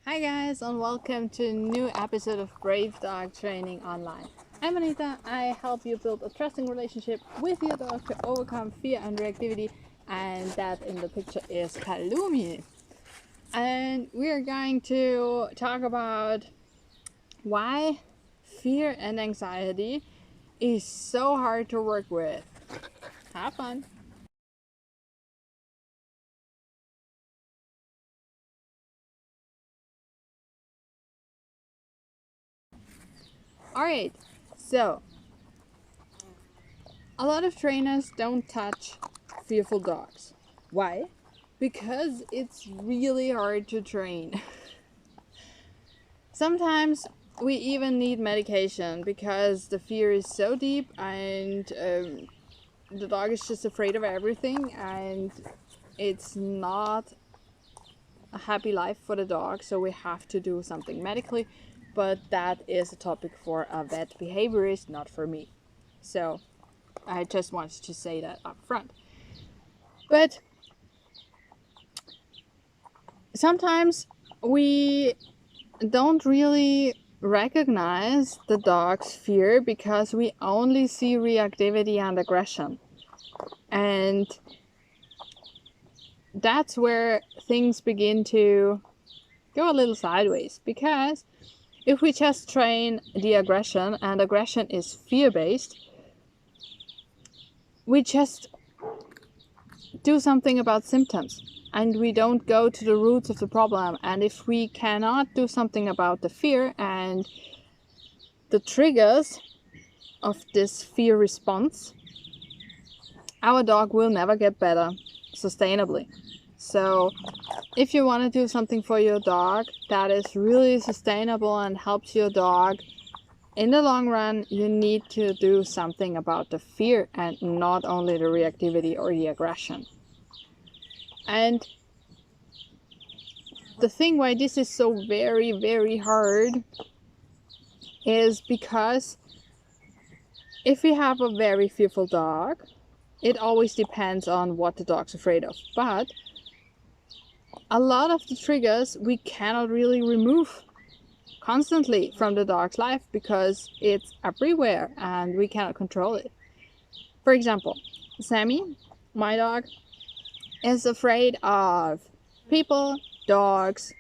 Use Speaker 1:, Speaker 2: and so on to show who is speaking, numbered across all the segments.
Speaker 1: Hi guys, and welcome to a new episode of Brave Dog Training Online. I'm Anita. I help you build a trusting relationship with your dog to overcome fear and reactivity, and that in the picture is Palumi. And we are going to talk about why fear and anxiety is so hard to work with. Have fun! Alright, so a lot of trainers don't touch fearful dogs. Why? Because it's really hard to train. Sometimes we even need medication because the fear is so deep and the dog is just afraid of everything, and it's not a happy life for the dog, so we have to do something medically, but that is a topic for a vet behaviorist, not for me. So I just wanted to say that up front. But sometimes we don't really recognize the dog's fear because we only see reactivity and aggression. And that's where things begin to go a little sideways, because if we just train the aggression, and aggression is fear-based, we just do something about symptoms and we don't go to the roots of the problem. And if we cannot do something about the fear and the triggers of this fear response, our dog will never get better sustainably. So if you want to do something for your dog that is really sustainable and helps your dog in the long run, you need to do something about the fear and not only the reactivity or the aggression. And the thing why this is so very, very hard is because if we have a very fearful dog, it always depends on what the dog's afraid of. But a lot of the triggers we cannot really remove constantly from the dog's life because it's everywhere and we cannot control it. For example, Sammy, my dog, is afraid of people, dogs,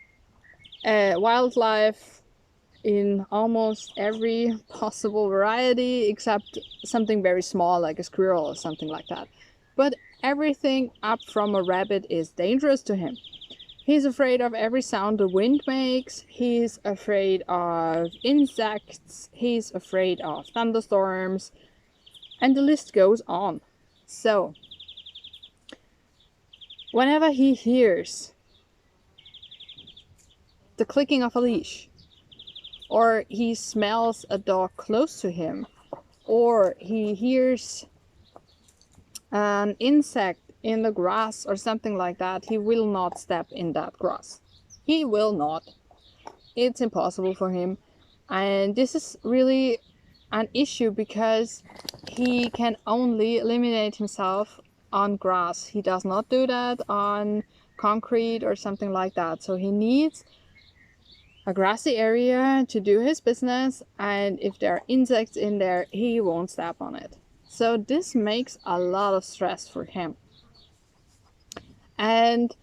Speaker 1: wildlife in almost every possible variety except something very small like a squirrel or something like that. But everything up from a rabbit is dangerous to him. He's afraid of every sound the wind makes. He's afraid of insects. He's afraid of thunderstorms. And the list goes on. So, whenever he hears the clicking of a leash, or he smells a dog close to him, or he hears an insect in the grass or something like that, he will not step in that grass. He will not. It's impossible for him. And this is really an issue because he can only eliminate himself on grass. He does not do that on concrete or something like that. So he needs a grassy area to do his business, and if there are insects in there, he won't step on it. So this makes a lot of stress for him. And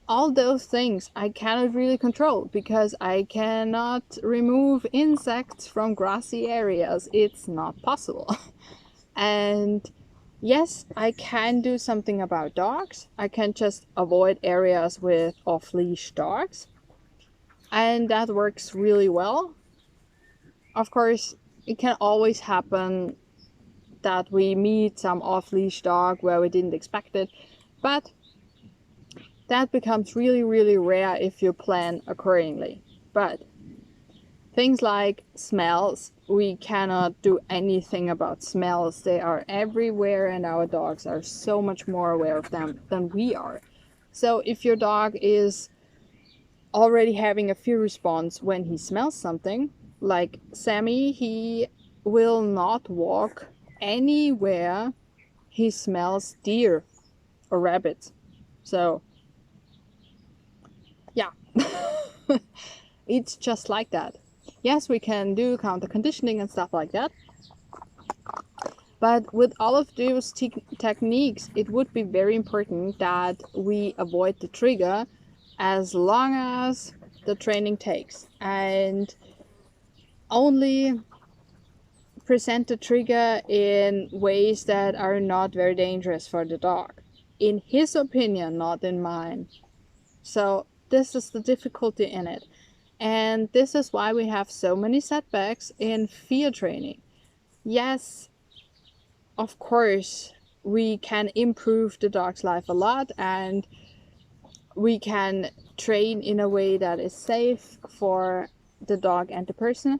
Speaker 1: all those things I cannot really control because I cannot remove insects from grassy areas. It's not possible. And yes, I can do something about dogs. I can just avoid areas with off-leash dogs. And that works really well. Of course, it can always happen that we meet some off-leash dog where we didn't expect it, but that becomes really, really rare if you plan accordingly. But things like smells, we cannot do anything about smells. They are everywhere and our dogs are so much more aware of them than we are. So if your dog is already having a fear response when he smells something, like Sammy, he will not walk anywhere he smells deer or rabbits. So yeah. It's just like that. Yes, we can do counter conditioning and stuff like that, but with all of those techniques, it would be very important that we avoid the trigger as long as the training takes, and only present the trigger in ways that are not very dangerous for the dog. In his opinion, not in mine. So this is the difficulty in it. And this is why we have so many setbacks in fear training. Yes, of course, we can improve the dog's life a lot, and we can train in a way that is safe for the dog and the person.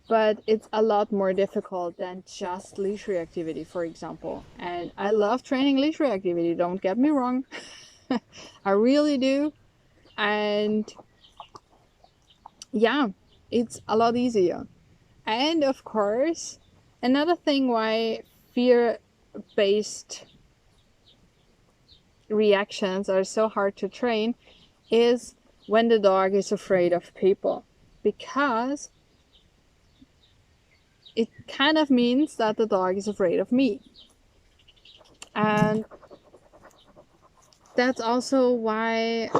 Speaker 1: But it's a lot more difficult than just leash reactivity, for example. And I love training leash reactivity, don't get me wrong. I really do. And yeah, it's a lot easier. And of course, another thing why fear-based reactions are so hard to train is when the dog is afraid of people, because it kind of means that the dog is afraid of me. And that's also why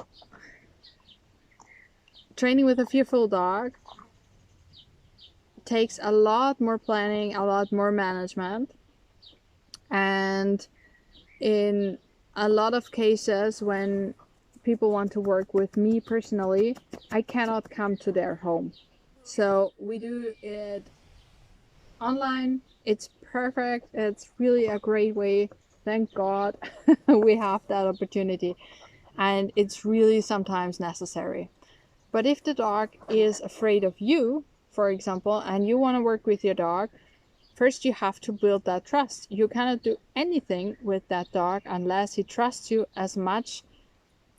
Speaker 1: training with a fearful dog takes a lot more planning, a lot more management. And in a lot of cases, when people want to work with me personally, I cannot come to their home. So we do it online. It's perfect. It's really a great way. Thank God we have that opportunity. And it's really sometimes necessary. But if the dog is afraid of you, for example, and you want to work with your dog, first you have to build that trust. You cannot do anything with that dog unless he trusts you as much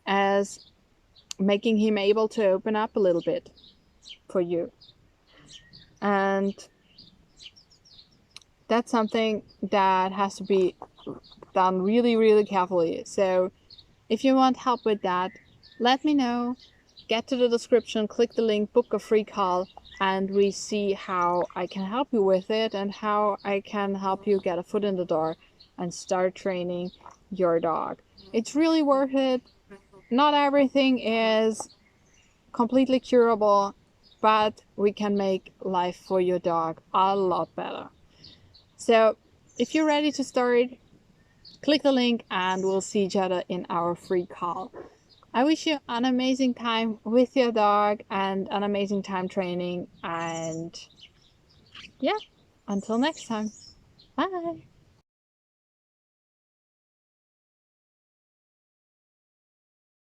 Speaker 1: as making him able to open up a little bit for you. And that's something that has to be done really, really carefully. So if you want help with that, let me know. Get to the description, click the link, book a free call, and we see how I can help you with it and how I can help you get a foot in the door and start training your dog. It's really worth it. Not everything is completely curable, but we can make life for your dog a lot better. So if you're ready to start, click the link and we'll see each other in our free call. I wish you an amazing time with your dog and an amazing time training. And yeah, until next time. Bye.